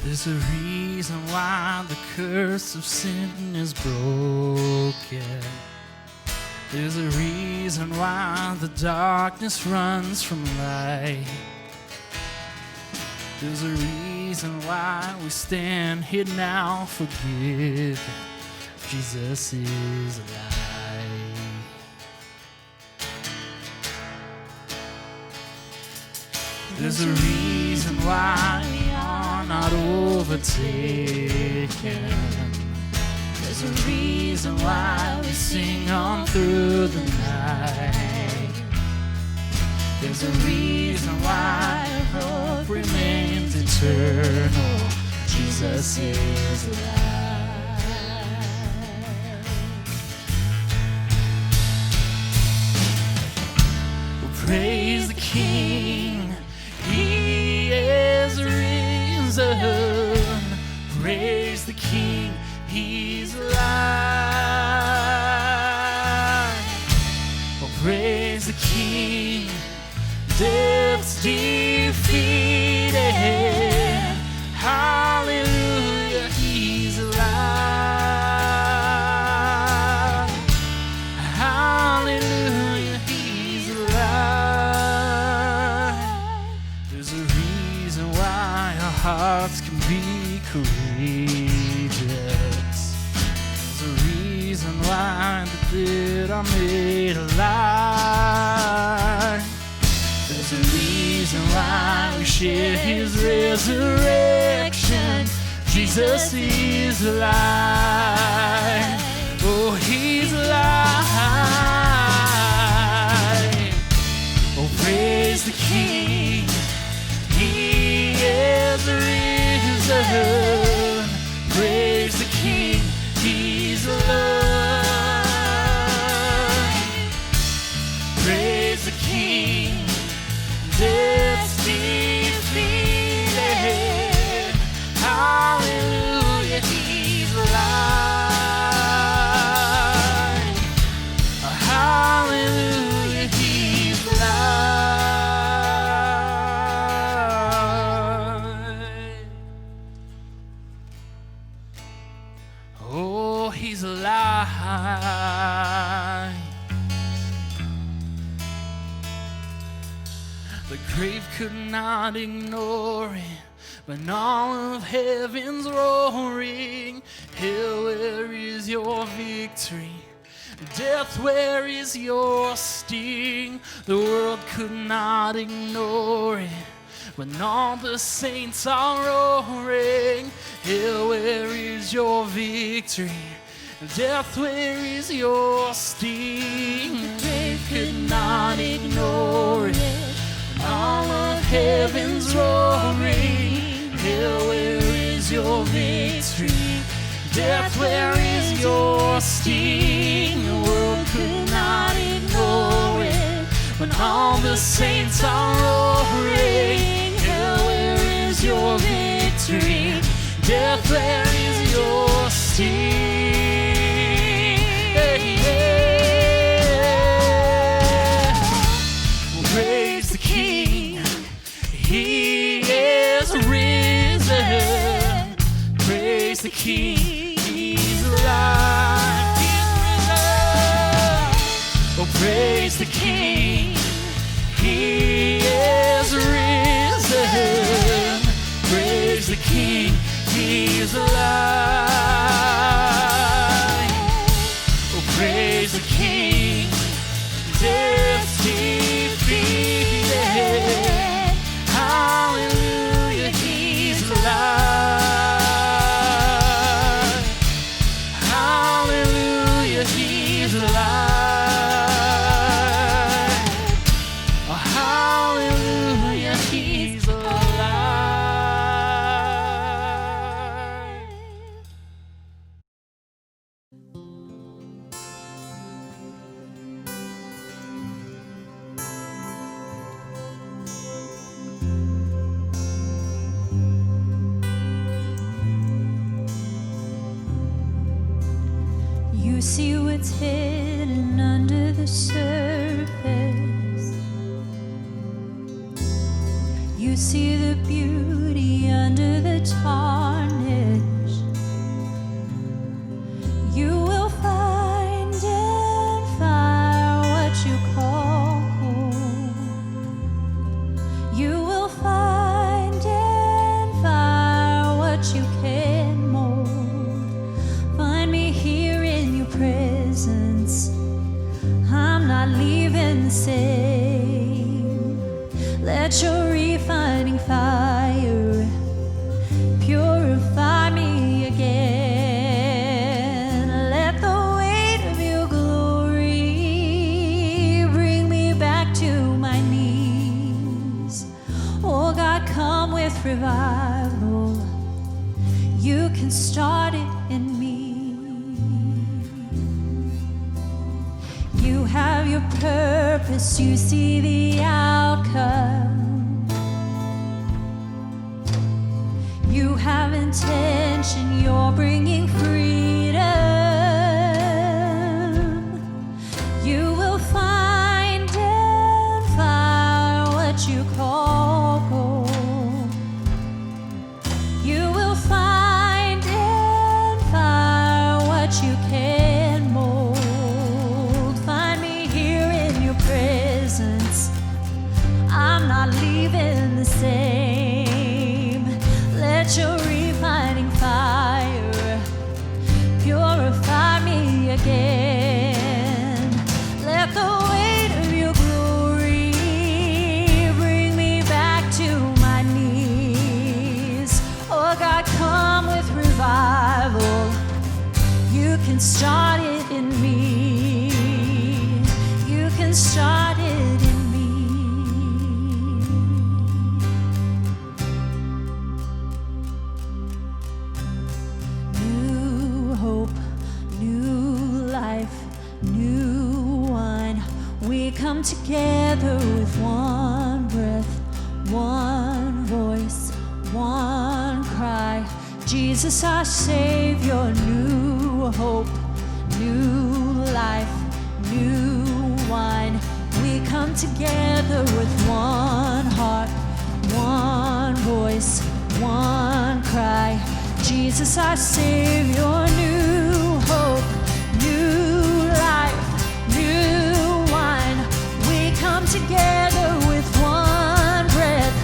There's a reason why the curse of sin is broken. There's a reason why the darkness runs from light. There's a reason why we stand here now forgiven. Jesus is alive. There's a reason why we are not overtaken. There's a reason why we sing on through the night. There's a reason why hope remains eternal. Jesus is alive. Well, praise the King. He is risen. Praise the King. He's alive. Oh, praise the King. Death's defeated. Hallelujah, He's alive. Hallelujah, He's alive. There's a reason why our hearts can be courageous. There's a reason why the dead are made alive. There's a reason why we share His resurrection. Jesus is alive. Oh, He's alive. Oh, praise the King. He is risen. Praise the King. He's alive. Praise the King. Death's defeated. Hallelujah, He's alive. Hallelujah, He's alive. Oh, He's alive. The grave could not ignore it, but all of heaven's roaring. Hell, where is your victory? Death, where is your sting? The world could not ignore it, when all the saints are roaring. Hell, where is your victory? Death, where is your sting? The grave could not ignore it. All of heaven's roaring. Hell, where is your victory? Death, where is your sting? The world could not ignore it, when all the saints are roaring. Hell, where is your victory? Death, where is your sting? Hey, yeah. Well, praise the King. He is risen. Praise the King. He's alive. He's alive. Oh, praise the King. He is risen. Praise the King. He's alive. Oh, praise the King. Death's defeated. Hallelujah, He's alive. Hallelujah, He's alive. Oh, hallelujah, He's alive. You see what's hidden under the surface. You see the beauty under the tarnish. You will find in fire what you call home. You will find in fire what you can mold. Find me here in your presence. I'm not leaving the same. Let your refining fire purify me again. Let the weight of your glory bring me back to my knees. Oh God, come with revival. You can start it in me. You have your purpose, you see the outcome. You have intention, you're bringing freedom. You will find in fire what you call gold. You will find in fire what you can mold. Find me here in your presence. I'm not leaving the same. Let your refining fire purify me again. Let the weight of your glory bring me back to my knees. Oh God, come with revival. You can start it in me. You can start it in me. New hope, new life, new wine. We come together with one breath, one voice, one cry. Jesus, our Savior, new hope, new life, new wine. We come together with one heart, one voice, one cry. Jesus, our Savior, new hope, new life, new wine. We come together with one breath,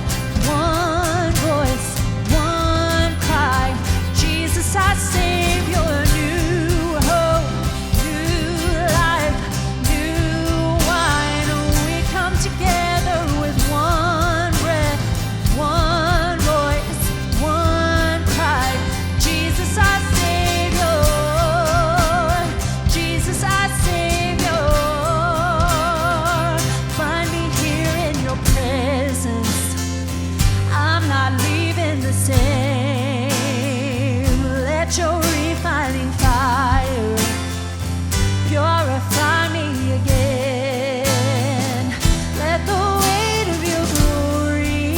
one voice, one cry. Jesus, our Savior, new hope, new life, new wine. We come together with one breath, one voice, one cry. Jesus, our Savior, Jesus, our Savior. Find me here in your presence. I'm not leaving the same. Let your refining fire purify me again. Let the weight of your glory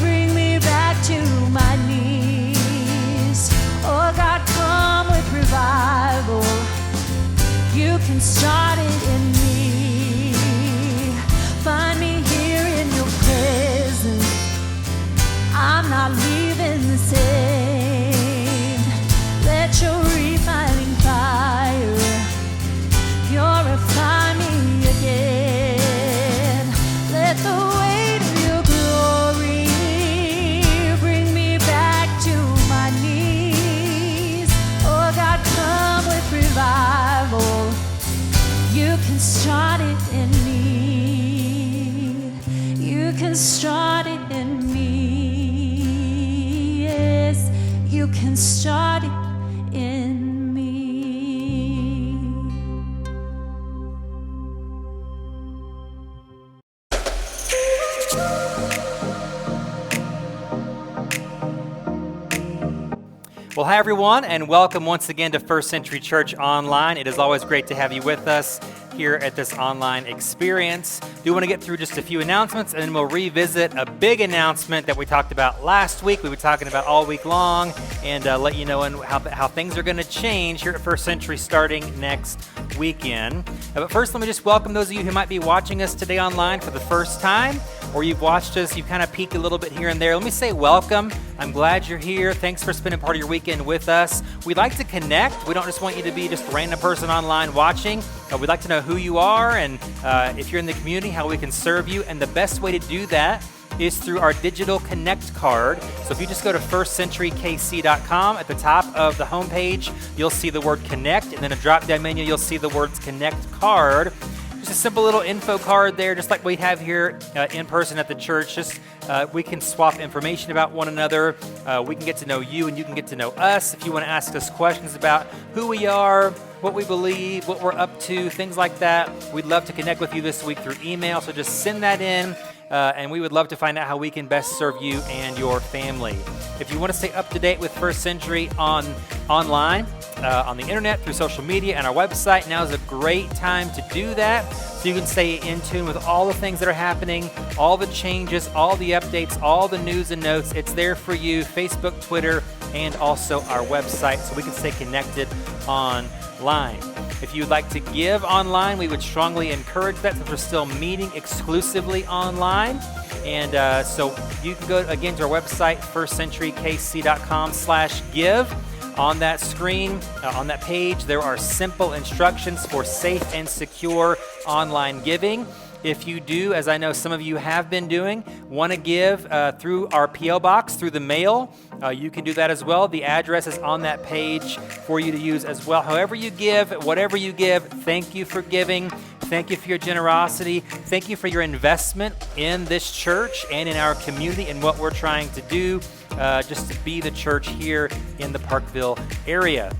bring me back to my knees. Oh God, come with revival. You can start it in me. Find me here in your presence. I'm not leaving the same. Let your refining fire purify me again. Let the weight of your glory bring me back to my knees. Oh God, come with revival. You can start it in me. You can start it in me. Yes, you can start it in me. Well, hi everyone, and welcome once again to First Century Church Online. It is always great to have you with us here at this online experience. Do want to get through just a few announcements, and then we'll revisit a big announcement that we talked about last week. We were talking about all week long, and let you know how things are going to change here at First Century starting next weekend. But first, let me just welcome those of you who might be watching us today online for the first time. or you've watched us, you've kind of peeked a little bit here and there, let me say welcome. I'm glad you're here. Thanks for spending part of your weekend with us. We'd like to connect. We don't just want you to be just a random person online watching. We'd like to know who you are and if you're in the community, how we can serve you. And the best way to do that is through our digital Connect card. So if you just go to firstcenturykc.com, at the top of the homepage, you'll see the word Connect, and then a drop-down menu, you'll see the words Connect card. Just a simple little info card there, just like we have here in person at the church. Just we can swap information about one another. We can get to know you, and you can get to know us. If you want to ask us questions about who we are, what we believe, what we're up to, things like that, we'd love to connect with you this week through email. So just send that in. And we would love to find out how we can best serve you and your family. If you want to stay up to date with First Century online, on the internet, through social media, and our website, now is a great time to do that. So you can stay in tune with all the things that are happening, all the changes, all the updates, all the news and notes. It's there for you, Facebook, Twitter, and also our website, so we can stay connected online. If you'd like to give online, we would strongly encourage that, since we're still meeting exclusively online. And so you can go again to our website, firstcenturykc.com/give. On that screen, on that page, there are simple instructions for safe and secure online giving. If you do, as I know some of you have been doing, want to give through our P.O. box, through the mail, you can do that as well. The address is on that page for you to use as well. However you give, whatever you give, thank you for giving. Thank you for your generosity. Thank you for your investment in this church and in our community and what we're trying to do just to be the church here in the Parkville area.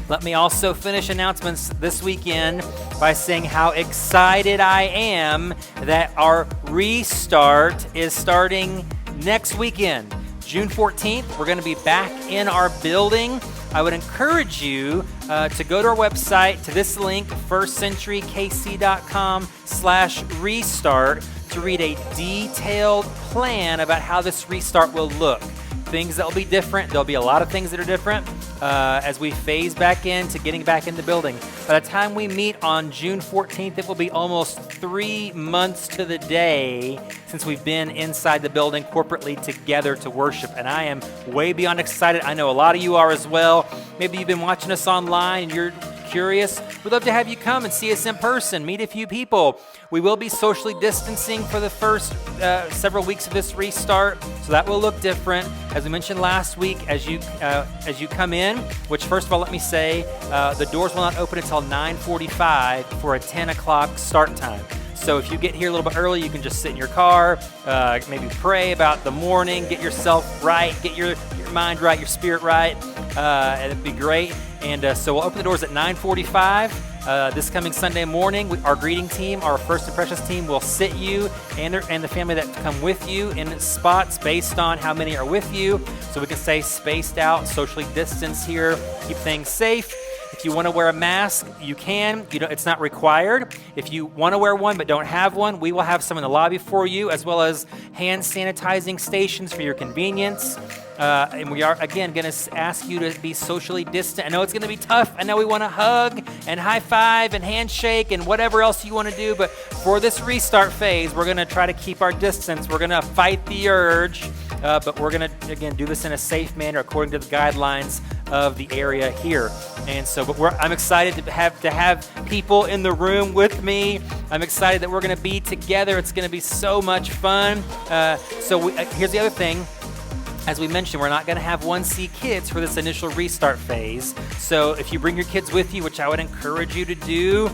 Let me also finish announcements this weekend by saying how excited I am that our restart is starting next weekend. June 14th, we're going to be back in our building. I would encourage you to go to our website, to this link, firstcenturykc.com/restart, to read a detailed plan about how this restart will look. Things that will be different. There'll be a lot of things that are different as we phase back into getting back in the building. By the time we meet on June 14th, it will be almost 3 months to the day since we've been inside the building corporately together to worship. And I am way beyond excited. I know a lot of you are as well. Maybe you've been watching us online and you're curious. We'd love to have you come and see us in person, meet a few people. We will be socially distancing for the first several weeks of this restart, so that will look different. As we mentioned last week, as you come in, which first of all, let me say, the doors will not open until 9:45 for a 10 o'clock start time. So if you get here a little bit early, you can just sit in your car, maybe pray about the morning, get yourself right, get your mind right, your spirit right, and it'd be great. And so we'll open the doors at 9:45 this coming Sunday morning. Our greeting team, our First Impressions team, will sit you and the family that come with you in spots based on how many are with you, so we can stay spaced out, socially distanced here, keep things safe. If you want to wear a mask, you can. It's not required. If you want to wear one but don't have one, we will have some in the lobby for you, as well as hand sanitizing stations for your convenience. And we are, again, going to ask you to be socially distant. I know it's going to be tough. I know we want to hug and high five and handshake and whatever else you want to do. But for this restart phase, we're going to try to keep our distance. We're going to fight the urge. But we're going to, again, do this in a safe manner according to the guidelines of the area here. And so, I'm excited to have people in the room with me. I'm excited that we're going to be together. It's going to be so much fun. Here's the other thing. As we mentioned, we're not going to have 1C kids for this initial restart phase. So if you bring your kids with you, which I would encourage you to do,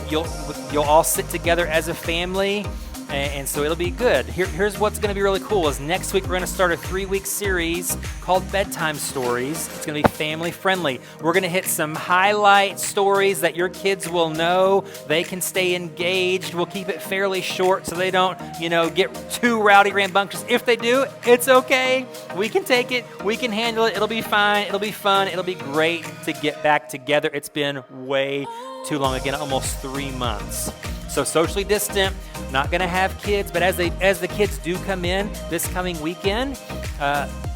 you'll all sit together as a family. And so it'll be good. Here's what's going to be really cool is next week we're going to start a 3-week series called Bedtime Stories. It's going to be family friendly. We're going to hit some highlight stories that your kids will know. They can stay engaged. We'll keep it fairly short so they don't, get too rowdy, rambunctious. If they do, it's okay. We can take it. We can handle it. It'll be fine. It'll be fun. It'll be great to get back together. It's been way too long. Again, almost 3 months. So socially distant, not going to have kids, but as the kids do come in this coming weekend,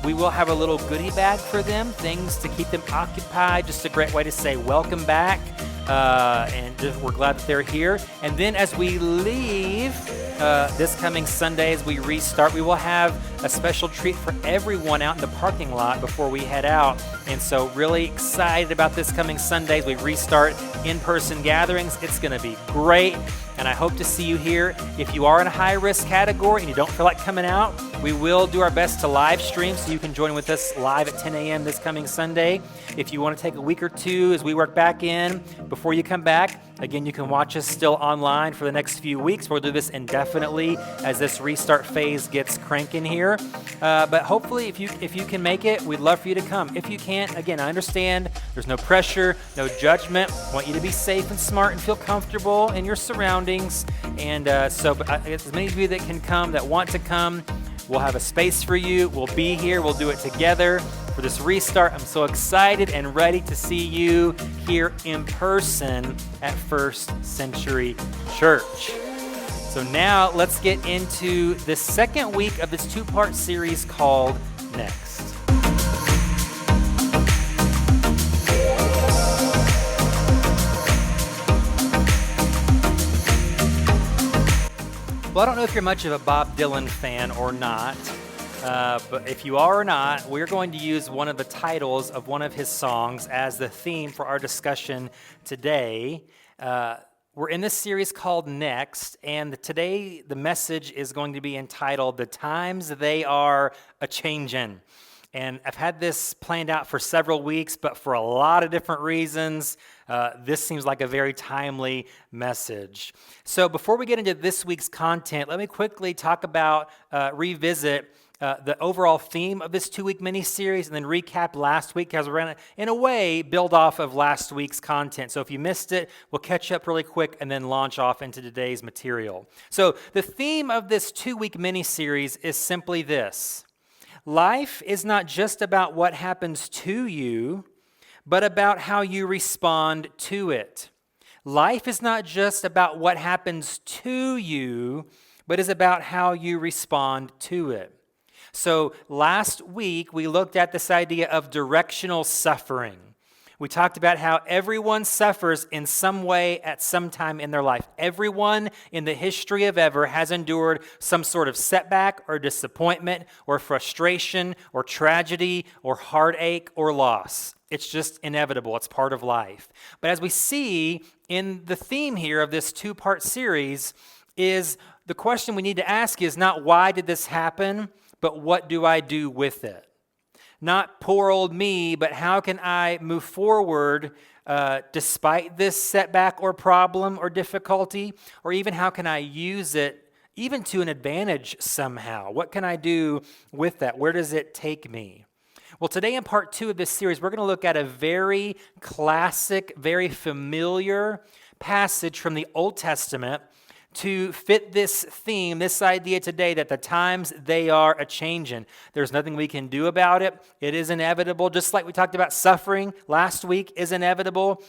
we will have a little goodie bag for them, things to keep them occupied, just a great way to say welcome back, and we're glad that they're here. And then as we leave, this coming Sunday as we restart. We will have a special treat for everyone out in the parking lot before we head out. And so really excited about this coming Sunday as we restart in-person gatherings. It's going to be great. And I hope to see you here. If you are in a high-risk category and you don't feel like coming out, we will do our best to live stream so you can join with us live at 10 a.m. this coming Sunday. If you want to take a week or two as we work back in before you come back, again, you can watch us still online for the next few weeks. We'll do this indefinitely as this restart phase gets cranking here. But hopefully, if you can make it, we'd love for you to come. If you can't, again, I understand. There's no pressure, no judgment. I want you to be safe and smart and feel comfortable in your surroundings. And so as many of you that can come, that want to come, we'll have a space for you. We'll be here. We'll do it together for this restart. I'm so excited and ready to see you here in person at First Century Church. So now let's get into the second week of this two-part series called Next. Well, I don't know if you're much of a Bob Dylan fan or not, but if you are or not, we're going to use one of the titles of one of his songs as the theme for our discussion today. We're in this series called Next, and today the message is going to be entitled, "The Times They Are A-Changin'." And I've had this planned out for several weeks, but for a lot of different reasons, this seems like a very timely message. So before we get into this week's content, let me quickly talk about, revisit the overall theme of this two-week mini-series and then recap last week because we're going to, in a way, build off of last week's content. So if you missed it, we'll catch up really quick and then launch off into today's material. So the theme of this two-week mini-series is simply this. Life is not just about what happens to you, but about how you respond to it. Life is not just about what happens to you, but is about how you respond to it. So last week, we looked at this idea of directional suffering. We talked about how everyone suffers in some way at some time in their life. Everyone in the history of ever has endured some sort of setback or disappointment or frustration or tragedy or heartache or loss. It's just inevitable. It's part of life. But as we see in the theme here of this two-part series is the question we need to ask is not why did this happen, but what do I do with it? Not poor old me, but how can I move forward despite this setback or problem or difficulty? Or even how can I use it even to an advantage somehow? What can I do with that? Where does it take me? Well, today in part 2 of this series, we're going to look at a very classic, very familiar passage from the Old Testament to fit this theme, this idea today that the times they are a-changin'. There's nothing we can do about it. It is inevitable. Just like we talked about suffering last week is inevitable.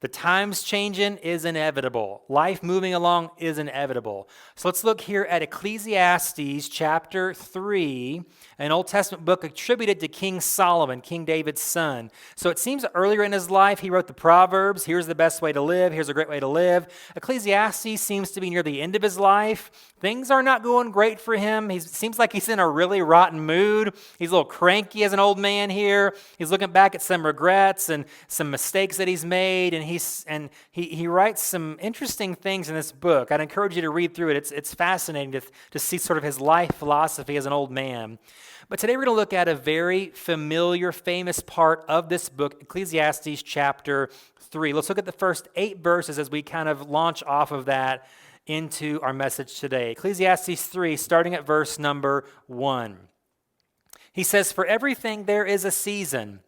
The times changing is inevitable. Life moving along is inevitable. So let's look here at Ecclesiastes chapter 3, an Old Testament book attributed to King Solomon, King David's son. So it seems earlier in his life he wrote the Proverbs. Here's the best way to live. Here's a great way to live. Ecclesiastes seems to be near the end of his life. Things are not going great for him. He seems like he's in a really rotten mood. He's a little cranky as an old man here. He's looking back at some regrets and some mistakes that he's made, and he writes some interesting things in this book. I'd encourage you to read through it. It's fascinating to see sort of his life philosophy as an old man. But today we're going to look at a very familiar, famous part of this book, Ecclesiastes chapter 3. Let's look at the first 8 verses as we kind of launch off of that into our message today. Ecclesiastes 3, starting at verse number 1. He says, "For everything there is a season,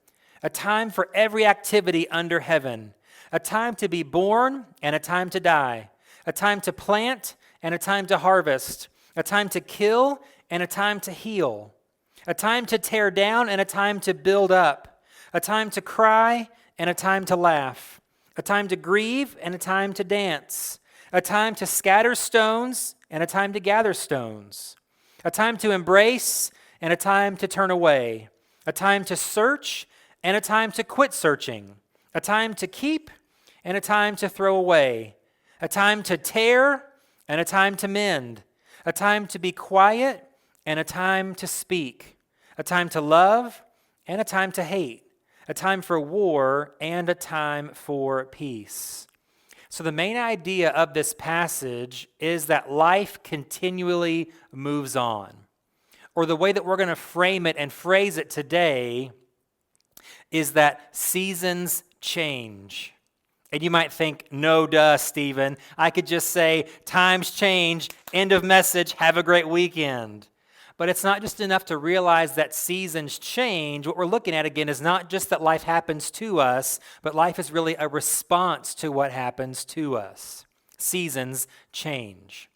a time for every activity under heaven, a time to be born and a time to die, a time to plant and a time to harvest, a time to kill and a time to heal, a time to tear down and a time to build up, a time to cry and a time to laugh, a time to grieve and a time to dance, a time to scatter stones and a time to gather stones, a time to embrace and a time to turn away, a time to search and a time to quit searching, a time to keep and a time to throw away, a time to tear and a time to mend, a time to be quiet and a time to speak, a time to love and a time to hate, a time for war and a time for peace. So the main idea of this passage is that life continually moves on. Or the way that we're going to frame it and phrase it today is that seasons change. And you might think, no duh, Stephen. I could just say, times change, end of message, have a great weekend. But it's not just enough to realize that seasons change. What we're looking at, again, is not just that life happens to us, but life is really a response to what happens to us. Seasons change.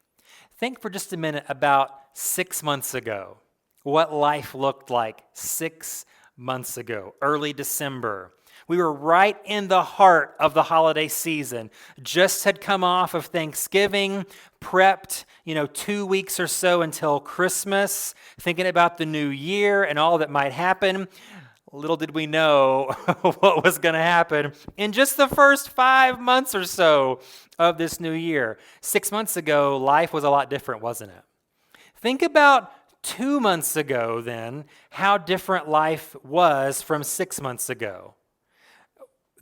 Think for just a minute about 6 months ago, what life looked like 6 months ago, early December. We were right in the heart of the holiday season. Just had come off of Thanksgiving, prepped, 2 weeks or so until Christmas, thinking about the new year and all that might happen. Little did we know what was going to happen in just the first 5 months or so of this new year. 6 months ago, life was a lot different, wasn't it? Think about 2 months ago, then, how different life was from 6 months ago.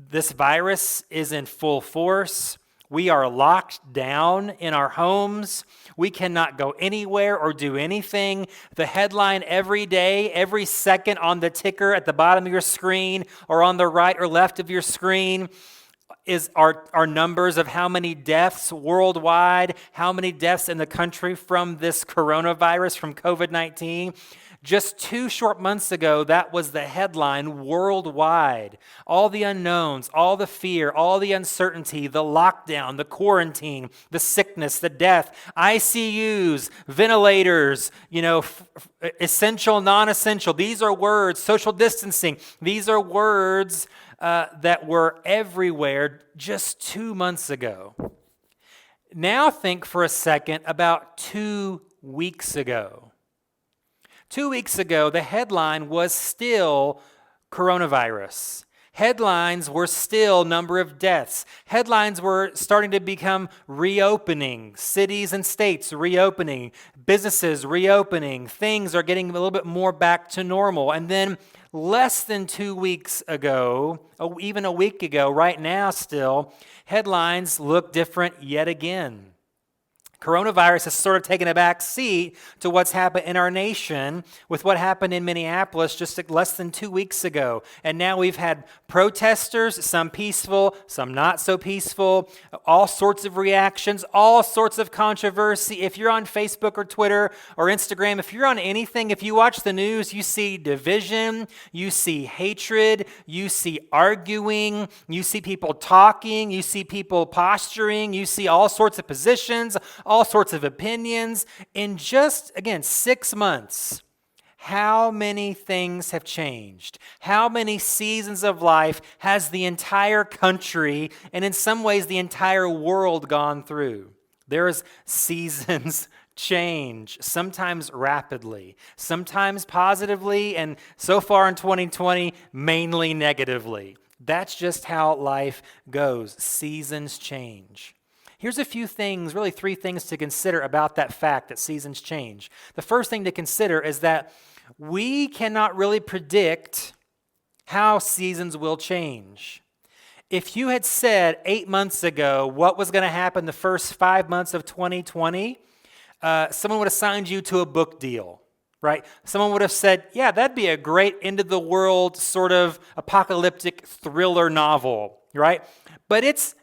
This virus is in full force. We are locked down in our homes. We cannot go anywhere or do anything. The headline every day, every second on the ticker at the bottom of your screen or on the right or left of your screen is our numbers of how many deaths worldwide, how many deaths in the country from this coronavirus, from COVID-19. Just 2 short months ago, that was the headline worldwide. All the unknowns, all the fear, all the uncertainty, the lockdown, the quarantine, the sickness, the death, ICUs, ventilators, essential, non-essential. These are words, social distancing. These are words that were everywhere just 2 months ago. Now think for a second about 2 weeks ago. 2 weeks ago, the headline was still coronavirus. Headlines were still number of deaths. Headlines were starting to become reopening, cities and states reopening, businesses reopening. Things are getting a little bit more back to normal. And then less than 2 weeks ago, even a week ago, right now still, headlines look different yet again. Coronavirus has sort of taken a back seat to what's happened in our nation with what happened in Minneapolis just less than 2 weeks ago. And now we've had protesters, some peaceful, some not so peaceful, all sorts of reactions, all sorts of controversy. If you're on Facebook or Twitter or Instagram, if you're on anything, if you watch the news, you see division, you see hatred, you see arguing, you see people talking, you see people posturing, you see all sorts of positions, all sorts of opinions. In just, again, 6 months, how many things have changed? How many seasons of life has the entire country, and in some ways the entire world, gone through? There's seasons change, sometimes rapidly, sometimes positively, and so far in 2020, mainly negatively. That's just how life goes. Seasons change. Here's a few things, really 3 things to consider about that fact that seasons change. The first thing to consider is that we cannot really predict how seasons will change. If you had said 8 months ago what was going to happen the first 5 months of 2020, someone would have signed you to a book deal, right? Someone would have said, yeah, that'd be a great end-of-the-world sort of apocalyptic thriller novel, right? But it's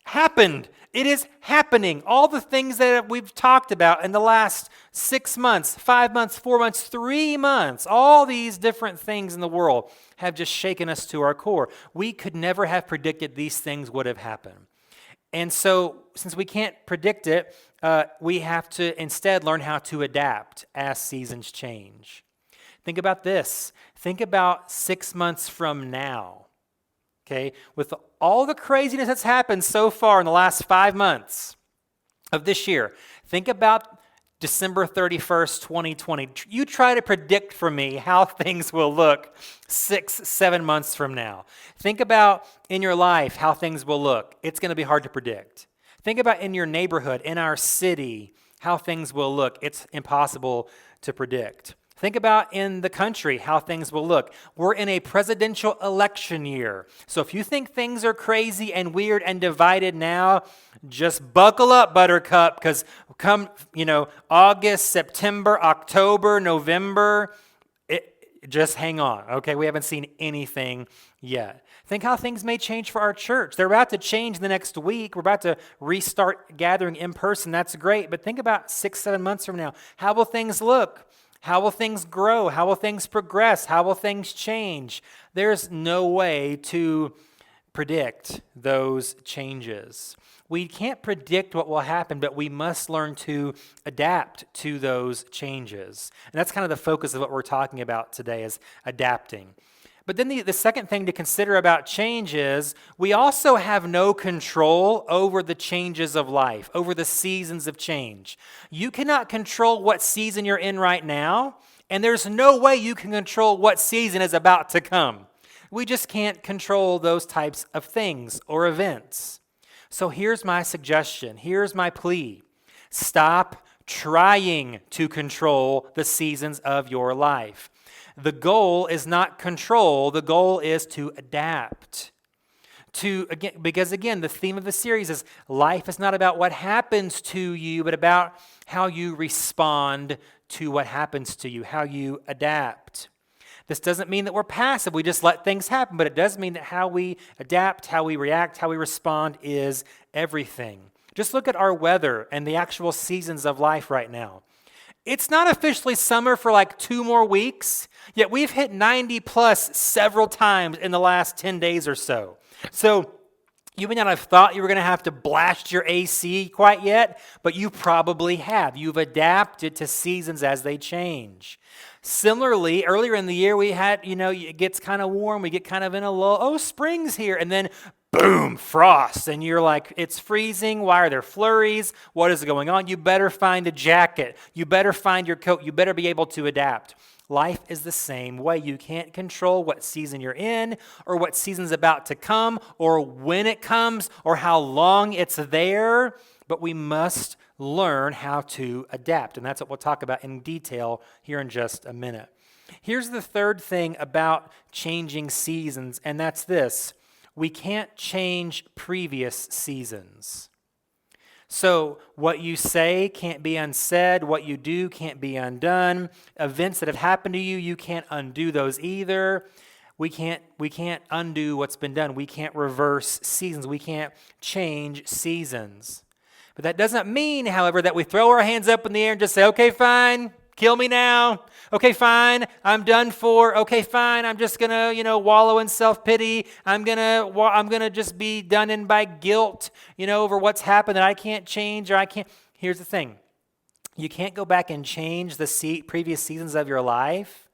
happened. It is happening. All the things that we've talked about in the last 6 months, 5 months, 4 months, 3 months, all these different things in the world have just shaken us to our core. We could never have predicted these things would have happened. And so, since we can't predict it, we have to instead learn how to adapt as seasons change. Think about this. Think about 6 months from now. Okay, with all the craziness that's happened so far in the last 5 months of this year, think about December 31st, 2020. You try to predict for me how things will look 6, 7 months from now. Think about in your life how things will look. It's going to be hard to predict. Think about in your neighborhood, in our city, how things will look. It's impossible to predict. Think about in the country how things will look. We're in a presidential election year. So if you think things are crazy and weird and divided now, just buckle up, Buttercup, because come, August, September, October, November, just hang on, okay? We haven't seen anything yet. Think how things may change for our church. They're about to change the next week. We're about to restart gathering in person. That's great. But think about 6-7 months from now. How will things look? How will things grow? How will things progress? How will things change? There's no way to predict those changes. We can't predict what will happen, but we must learn to adapt to those changes. And that's kind of the focus of what we're talking about today, is adapting. But then the second thing to consider about change is we also have no control over the changes of life, over the seasons of change. You cannot control what season you're in right now, and there's no way you can control what season is about to come. We just can't control those types of things or events. So here's my suggestion. Here's my plea. Stop trying to control the seasons of your life. The goal is not control. The goal is to adapt. Because again, the theme of the series is life is not about what happens to you, but about how you respond to what happens to you, how you adapt. This doesn't mean that we're passive. We just let things happen, but it does mean that how we adapt, how we react, how we respond is everything. Just look at our weather and the actual seasons of life right now. It's not officially summer for like 2 more weeks, yet we've hit 90 plus several times in the last 10 days or so. So you may not have thought you were going to have to blast your AC quite yet, but you probably have. You've adapted to seasons as they change. Similarly, earlier in the year, we had, it gets kind of warm. We get kind of in a lull. Oh, spring's here. And then boom, frost. And you're like, it's freezing. Why are there flurries? What is going on? You better find a jacket. You better find your coat. You better be able to adapt. Life is the same way. You can't control what season you're in or what season's about to come or when it comes or how long it's there, but we must learn how to adapt. And that's what we'll talk about in detail here in just a minute. Here's the third thing about changing seasons, and that's this. We can't change previous seasons. So what you say can't be unsaid. What you do can't be undone. Events that have happened to you, you can't undo those either. We can't undo what's been done. We can't reverse seasons. We can't change seasons. But that doesn't mean, however, that we throw our hands up in the air and just say, okay, fine, kill me now. Okay, fine, I'm done for. Okay, fine, I'm just going to, wallow in self-pity. I'm going to just be done in by guilt, over what's happened that I can't change or I can't. Here's the thing. You can't go back and change the previous seasons of your life.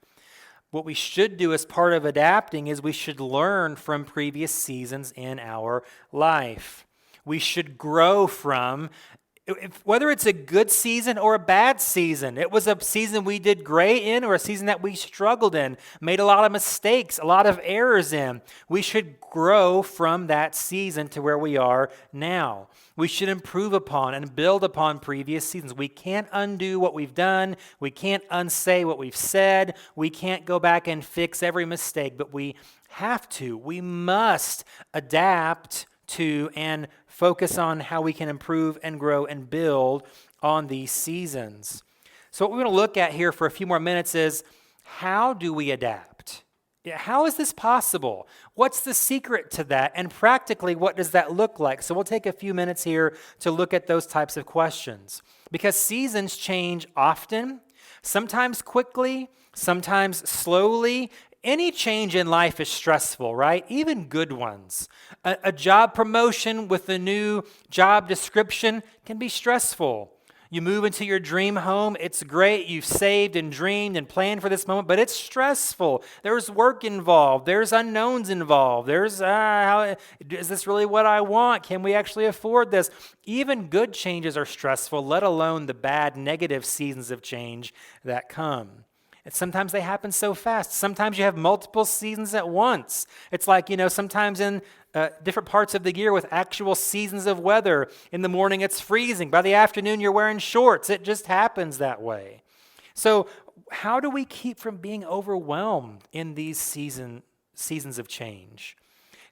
What we should do as part of adapting is we should learn from previous seasons in our life. We should grow from, whether it's a good season or a bad season. It was a season we did great in or a season that we struggled in, made a lot of mistakes, a lot of errors in. We should grow from that season to where we are now. We should improve upon and build upon previous seasons. We can't undo what we've done. We can't unsay what we've said. We can't go back and fix every mistake, but we have to. We must adapt to and focus on how we can improve and grow and build on these seasons. So what we're going to look at here for a few more minutes is, how do we adapt? How is this possible? What's the secret to that? And practically, what does that look like? So we'll take a few minutes here to look at those types of questions. Because seasons change often, sometimes quickly, sometimes slowly. Any change in life is stressful, right? Even good ones. A job promotion with a new job description can be stressful. You move into your dream home. It's great. You've saved and dreamed and planned for this moment, but it's stressful. There's work involved. There's unknowns involved. There's, is this really what I want? Can we actually afford this? Even good changes are stressful, let alone the bad, negative seasons of change that come. And sometimes they happen so fast. Sometimes you have multiple seasons at once. It's like, sometimes in different parts of the year with actual seasons of weather. In the morning it's freezing. By the afternoon you're wearing shorts. It just happens that way. So how do we keep from being overwhelmed in these seasons of change?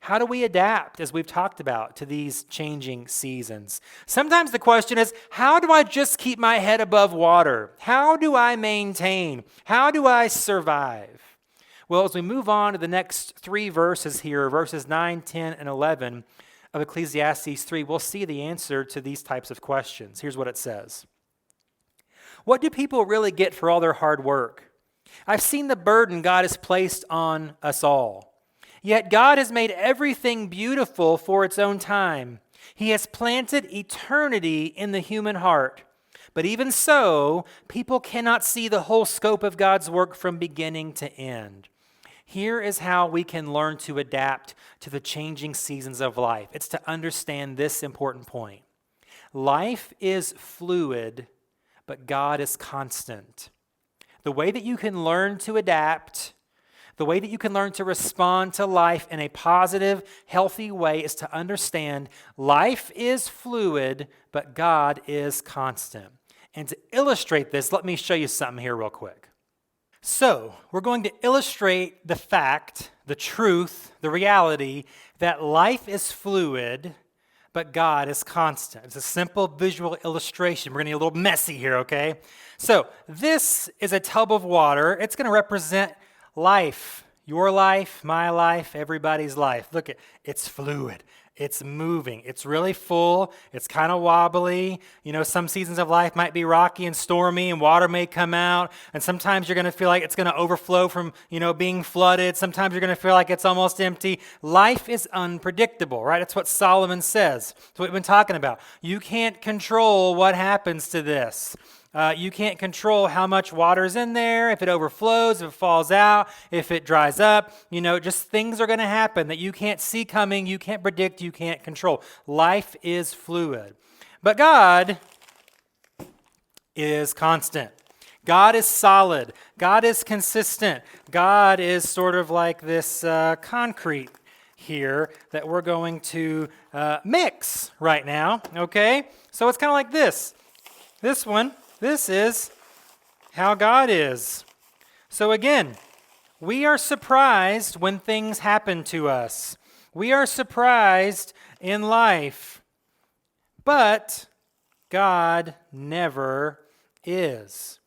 How do we adapt, as we've talked about, to these changing seasons? Sometimes the question is, how do I just keep my head above water? How do I maintain? How do I survive? Well, as we move on to the next 3 verses here, verses 9, 10, and 11 of Ecclesiastes 3, we'll see the answer to these types of questions. Here's what it says. What do people really get for all their hard work? I've seen the burden God has placed on us all. Yet God has made everything beautiful for its own time. He has planted eternity in the human heart. But even so, people cannot see the whole scope of God's work from beginning to end. Here is how we can learn to adapt to the changing seasons of life. It's to understand this important point. Life is fluid, but God is constant. The way that you can learn to adapt, the way that you can learn to respond to life in a positive, healthy way is to understand life is fluid, but God is constant. And to illustrate this, let me show you something here real quick. So, we're going to illustrate the fact, the truth, the reality that life is fluid, but God is constant. It's a simple visual illustration. We're going to get a little messy here, okay? So, this is a tub of water. It's going to represent life, your life, my life, everybody's life. Look, it's fluid. It's moving. It's really full. It's kind of wobbly. Some seasons of life might be rocky and stormy and water may come out. And sometimes you're going to feel like it's going to overflow from, being flooded. Sometimes you're going to feel like it's almost empty. Life is unpredictable, right? That's what Solomon says. That's what we've been talking about. You can't control what happens to this. You can't control how much water is in there, if it overflows, if it falls out, if it dries up. Just things are going to happen that you can't see coming, you can't predict, you can't control. Life is fluid. But God is constant. God is solid. God is consistent. God is sort of like this concrete here that we're going to mix right now, okay? So it's kind of like this. This is how God is. So again, we are surprised when things happen to us. We are surprised in life. But God never is.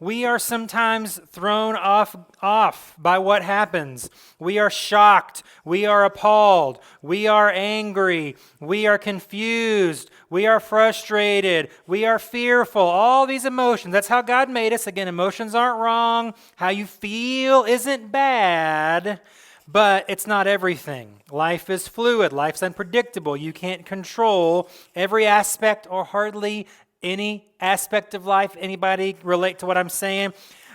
We are sometimes thrown off by what happens. We are shocked. We are appalled. We are angry. We are confused. We are frustrated. We are fearful. All these emotions. That's how God made us. Again, emotions aren't wrong. How you feel isn't bad, but it's not everything. Life is fluid. Life's unpredictable. You can't control every aspect or hardly any aspect of life. Anybody relate to what I'm saying?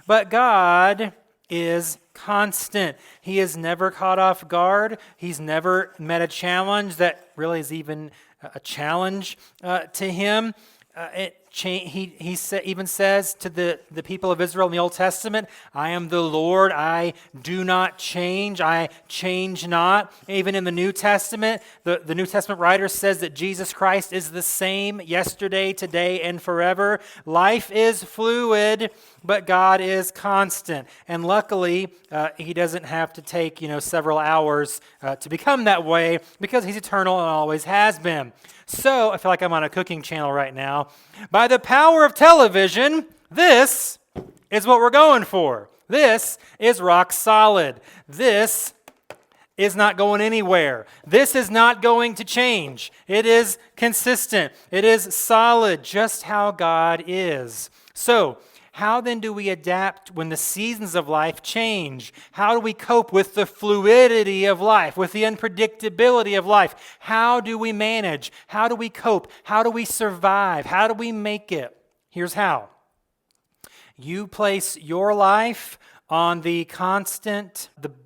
But God is constant. He is never caught off guard. He's never met a challenge that really is even a challenge to him. He even says to the people of Israel in the Old Testament, I am the Lord, I do not change, I change not. Even in the New Testament, the New Testament writer says that Jesus Christ is the same yesterday, today, and forever. Life is fluid, but God is constant. And luckily, he doesn't have to take several hours to become that way because he's eternal and always has been. So, I feel like I'm on a cooking channel right now. By the power of television, this is what we're going for. This is rock solid. This is not going anywhere. This is not going to change. It is consistent. It is solid, just how God is. So, how then do we adapt when the seasons of life change? How do we cope with the fluidity of life, with the unpredictability of life? How do we manage? How do we cope? How do we survive? How do we make it? Here's how. You place your life on the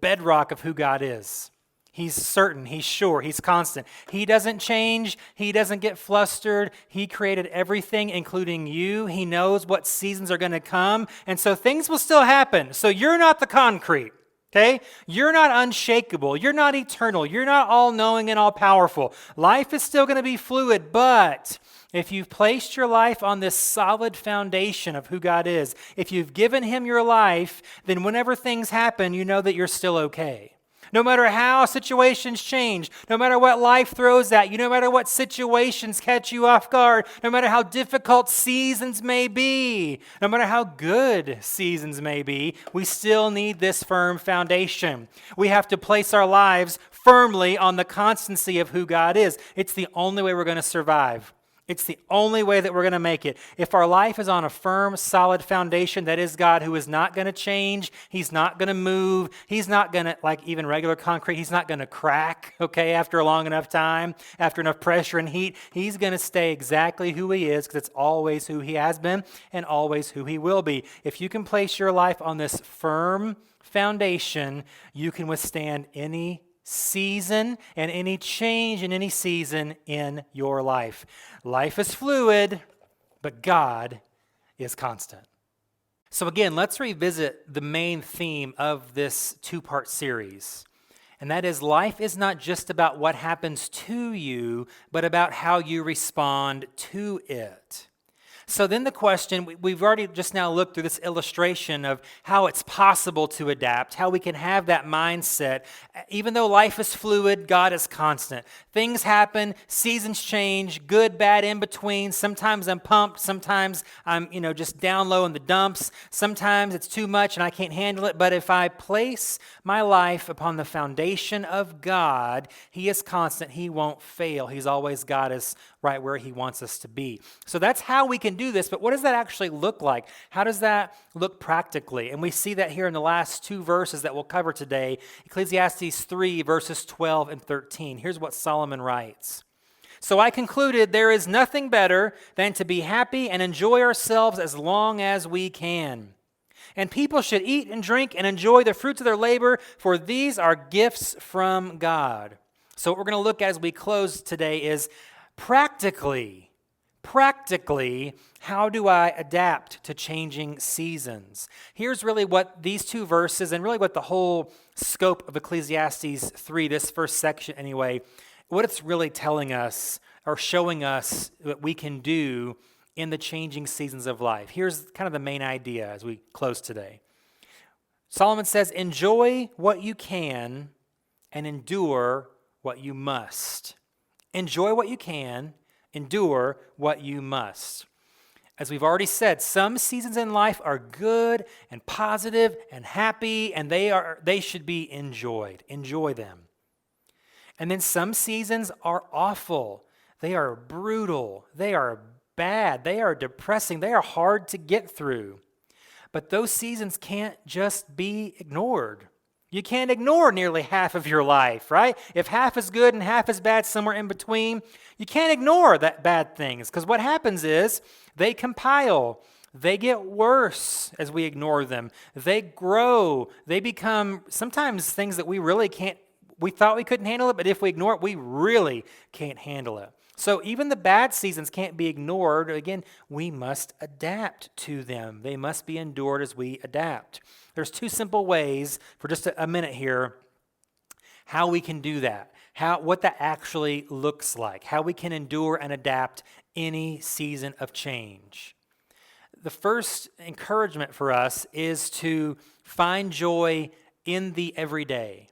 bedrock of who God is. He's certain, he's sure, he's constant. He doesn't change, he doesn't get flustered. He created everything, including you. He knows what seasons are going to come, and so things will still happen. So you're not the concrete, okay? You're not unshakable. You're not eternal. You're not all-knowing and all-powerful. Life is still going to be fluid, but if you've placed your life on this solid foundation of who God is, if you've given him your life, then whenever things happen, you know that you're still okay. No matter how situations change, no matter what life throws at you, no matter what situations catch you off guard, no matter how difficult seasons may be, no matter how good seasons may be, we still need this firm foundation. We have to place our lives firmly on the constancy of who God is. It's the only way we're going to survive. It's the only way that we're going to make it. If our life is on a firm, solid foundation, that is God, who is not going to change, he's not going to move, he's not going to, like even regular concrete, he's not going to crack, okay, after a long enough time, after enough pressure and heat. He's going to stay exactly who he is, because it's always who he has been and always who he will be. If you can place your life on this firm foundation, you can withstand any season and any change in any season in your life. Life is fluid, but God is constant. So again, let's revisit the main theme of this two-part series. And that is, life is not just about what happens to you, but about how you respond to it. So then the question, we've already just now looked through this illustration of how it's possible to adapt, how we can have that mindset. Even though life is fluid, God is constant. Things happen, seasons change, good, bad, in between. Sometimes I'm pumped, sometimes I'm, just down low in the dumps. Sometimes it's too much and I can't handle it. But if I place my life upon the foundation of God, he is constant, he won't fail. He's always got us right where he wants us to be. So that's how we can do this, but what does that actually look like? How does that look practically? And we see that here in the last two verses that we'll cover today, Ecclesiastes 3, verses 12 and 13. Here's what Solomon writes. So I concluded there is nothing better than to be happy and enjoy ourselves as long as we can. And people should eat and drink and enjoy the fruits of their labor, for these are gifts from God. So what we're going to look at as we close today is practically, how do I adapt to changing seasons? Here's really what these two verses, and really what the whole scope of Ecclesiastes 3, this first section anyway, what it's really telling us or showing us what we can do in the changing seasons of life. Here's kind of the main idea as we close today. Solomon says, enjoy what you can and endure what you must. Enjoy what you can, endure what you must. As we've already said, some seasons in life are good and positive and happy, and they should be enjoyed. Enjoy them. And then some seasons are awful. They are brutal. They are bad. They are depressing. They are hard to get through. But those seasons can't just be ignored. You can't ignore nearly half of your life, right? If half is good and half is bad, somewhere in between, you can't ignore that bad things, because what happens is they compile. They get worse as we ignore them. They grow. They become sometimes things that we thought we couldn't handle it, but if we ignore it, we really can't handle it. So even the bad seasons can't be ignored. Again, we must adapt to them. They must be endured as we adapt. There's two simple ways, for just a minute here, how we can do that, what that actually looks like, how we can endure and adapt any season of change. The first encouragement for us is to find joy in the everyday.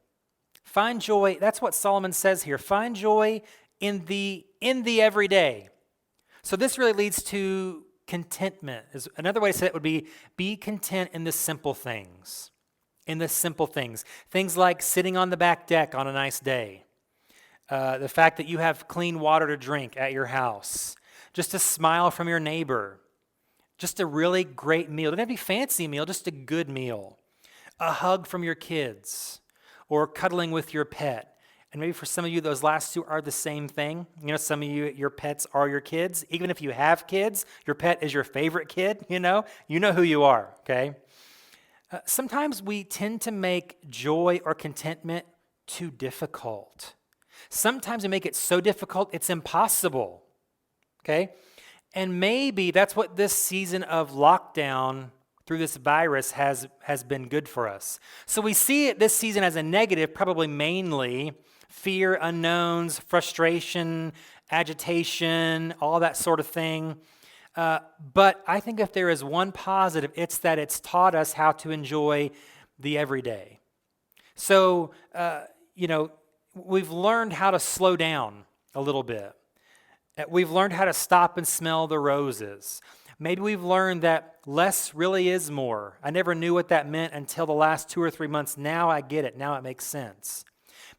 Find joy, that's what Solomon says here. Find joy in the everyday. So this really leads to contentment. Another way to say it would be content in the simple things. In the simple things. Things like sitting on the back deck on a nice day. The fact that you have clean water to drink at your house. Just a smile from your neighbor. Just a really great meal. It doesn't have to be a fancy meal, just a good meal. A hug from your kids. Or cuddling with your pet. And maybe for some of you, those last two are the same thing. Some of you, your pets are your kids. Even if you have kids, your pet is your favorite kid, you know who you are, okay? Sometimes we tend to make joy or contentment too difficult. Sometimes we make it so difficult it's impossible, okay? And maybe that's what this season of lockdown through this virus has been good for us. So we see it this season as a negative, probably mainly fear, unknowns, frustration, agitation, all that sort of thing. But I think if there is one positive, it's that it's taught us how to enjoy the everyday. So, we've learned how to slow down a little bit. We've learned how to stop and smell the roses. Maybe we've learned that less really is more. I never knew what that meant until the last 2 or 3 months. Now I get it. Now it makes sense.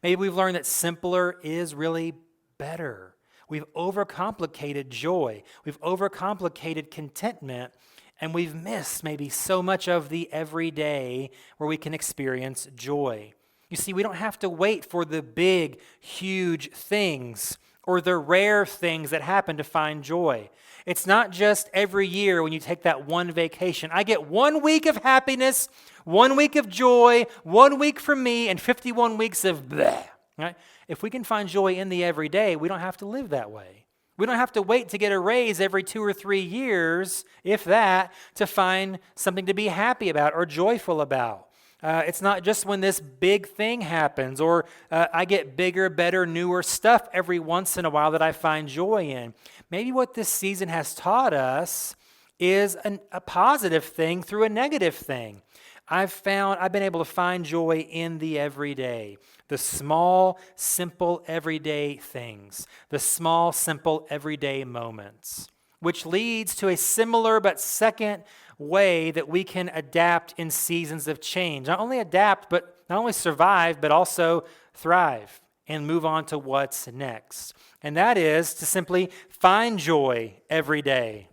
Maybe we've learned that simpler is really better. We've overcomplicated joy. We've overcomplicated contentment, and we've missed maybe so much of the everyday where we can experience joy. You see, we don't have to wait for the big, huge things or the rare things that happen to find joy. It's not just every year when you take that one vacation. I get 1 week of happiness, 1 week of joy, 1 week for me, and 51 weeks of bleh. Right? If we can find joy in the everyday, we don't have to live that way. We don't have to wait to get a raise every 2 or 3 years, if that, to find something to be happy about or joyful about. It's not just when this big thing happens or I get bigger, better, newer stuff every once in a while that I find joy in. Maybe what this season has taught us is a positive thing through a negative thing. I've been able to find joy in the everyday, the small, simple, everyday things, the small, simple, everyday moments, which leads to a similar but second way that we can adapt in seasons of change. Not only adapt, but not only survive, but also thrive and move on to what's next. And that is to simply find joy every day.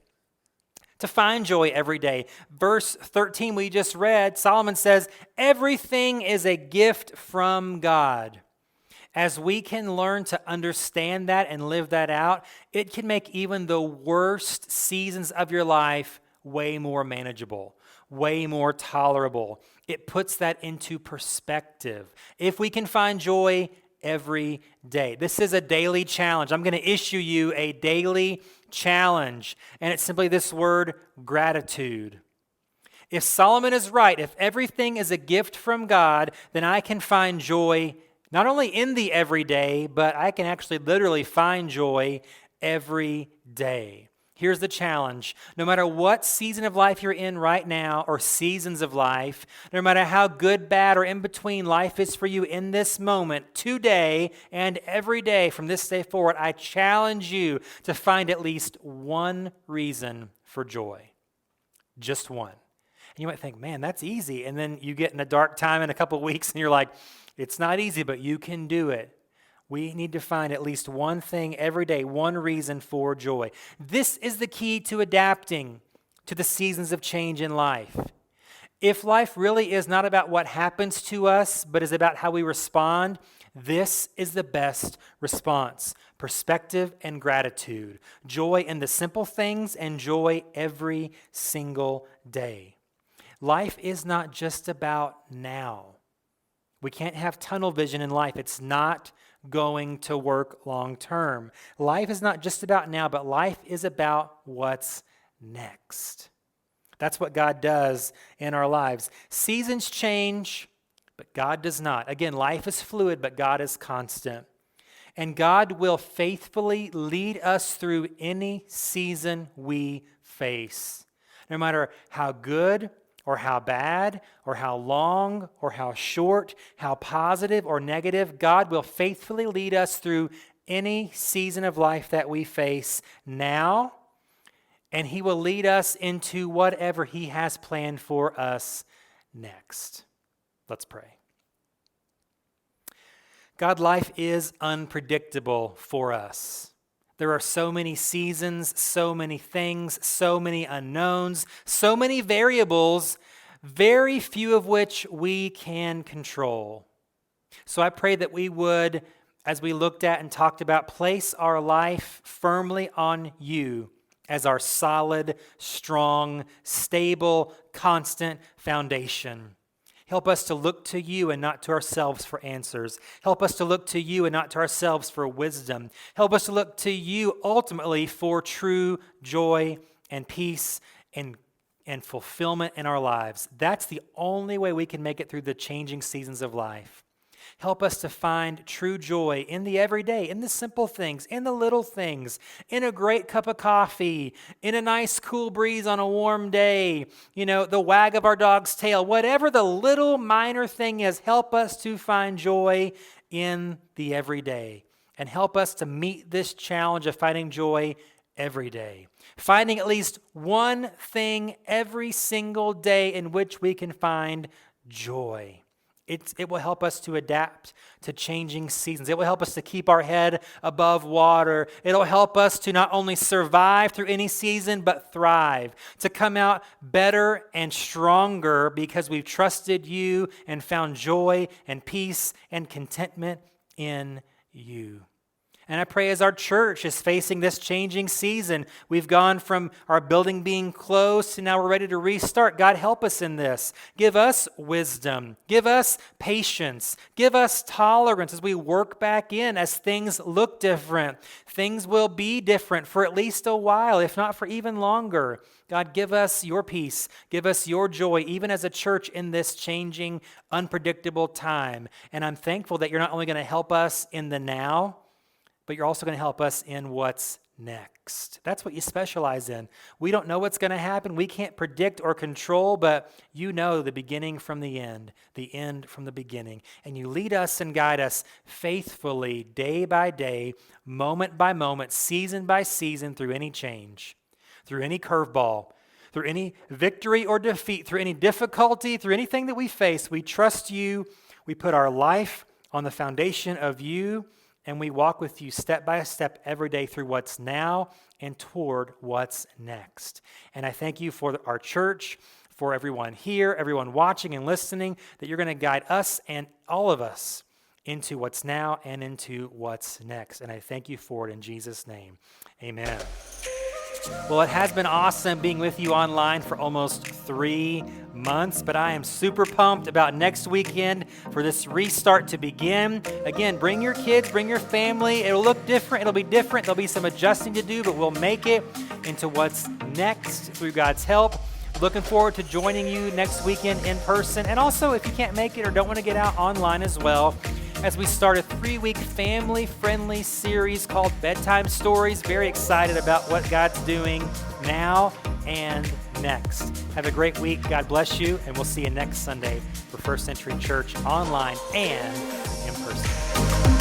To find joy every day. Verse 13 we just read, Solomon says, everything is a gift from God. As we can learn to understand that and live that out, it can make even the worst seasons of your life way more manageable, way more tolerable. It puts that into perspective. If we can find joy every day. This is a daily challenge. I'm going to issue you a daily challenge, and it's simply this word, gratitude. If Solomon is right, if everything is a gift from God, then I can find joy not only in the everyday, but I can actually literally find joy every day. Here's the challenge. No matter what season of life you're in right now, or seasons of life, no matter how good, bad, or in between life is for you in this moment, today and every day from this day forward, I challenge you to find at least one reason for joy. Just one. And you might think, man, that's easy. And then you get in a dark time in a couple of weeks and you're like, it's not easy, but you can do it. We need to find at least one thing every day, one reason for joy. This is the key to adapting to the seasons of change in life. If life really is not about what happens to us, but is about how we respond, this is the best response. Perspective and gratitude. Joy in the simple things and joy every single day. Life is not just about now. We can't have tunnel vision in life. It's not going to work long term. Life is not just about now, but life is about what's next. That's what God does in our lives. Seasons change, but God does not. Again, life is fluid, but God is constant. And God will faithfully lead us through any season we face. No matter how good or how bad, or how long, or how short, how positive or negative, God will faithfully lead us through any season of life that we face now, and He will lead us into whatever He has planned for us next. Let's pray. God, life is unpredictable for us. There are so many seasons, so many things, so many unknowns, so many variables, very few of which we can control. So I pray that we would, as we looked at and talked about, place our life firmly on You as our solid, strong, stable, constant foundation. Help us to look to you and not to ourselves for answers. Help us to look to you and not to ourselves for wisdom. Help us to look to you ultimately for true joy and peace and fulfillment in our lives. That's the only way we can make it through the changing seasons of life. Help us to find true joy in the everyday, in the simple things, in the little things, in a great cup of coffee, in a nice cool breeze on a warm day, the wag of our dog's tail, whatever the little minor thing is, help us to find joy in the everyday. And help us to meet this challenge of finding joy every day. Finding at least one thing every single day in which we can find joy. It will help us to adapt to changing seasons. It will help us to keep our head above water. It'll help us to not only survive through any season, but thrive, to come out better and stronger because we've trusted you and found joy and peace and contentment in you. And I pray as our church is facing this changing season, we've gone from our building being closed to now we're ready to restart. God, help us in this. Give us wisdom. Give us patience. Give us tolerance as we work back in, as things look different. Things will be different for at least a while, if not for even longer. God, give us your peace. Give us your joy, even as a church in this changing, unpredictable time. And I'm thankful that you're not only going to help us in the now, but you're also going to help us in what's next. That's what you specialize in. We don't know what's going to happen. We can't predict or control, but you know the beginning from the end from the beginning. And you lead us and guide us faithfully, day by day, moment by moment, season by season, through any change, through any curveball, through any victory or defeat, through any difficulty, through anything that we face. We trust you. We put our life on the foundation of you. And we walk with you step by step every day through what's now and toward what's next. And I thank you for our church, for everyone here, everyone watching and listening, that you're going to guide us and all of us into what's now and into what's next. And I thank you for it in Jesus' name. Amen. Well, it has been awesome being with you online for almost 3 months, but I am super pumped about next weekend for this restart to begin. Again, bring your kids, bring your family. It'll look different. It'll be different. There'll be some adjusting to do, but we'll make it into what's next through God's help. Looking forward to joining you next weekend in person. And also, if you can't make it or don't want to get out, online as well, as we start a 3-week family-friendly series called Bedtime Stories. Very excited about what God's doing now and next. Have a great week. God bless you, and we'll see you next Sunday for First Century Church online and in person.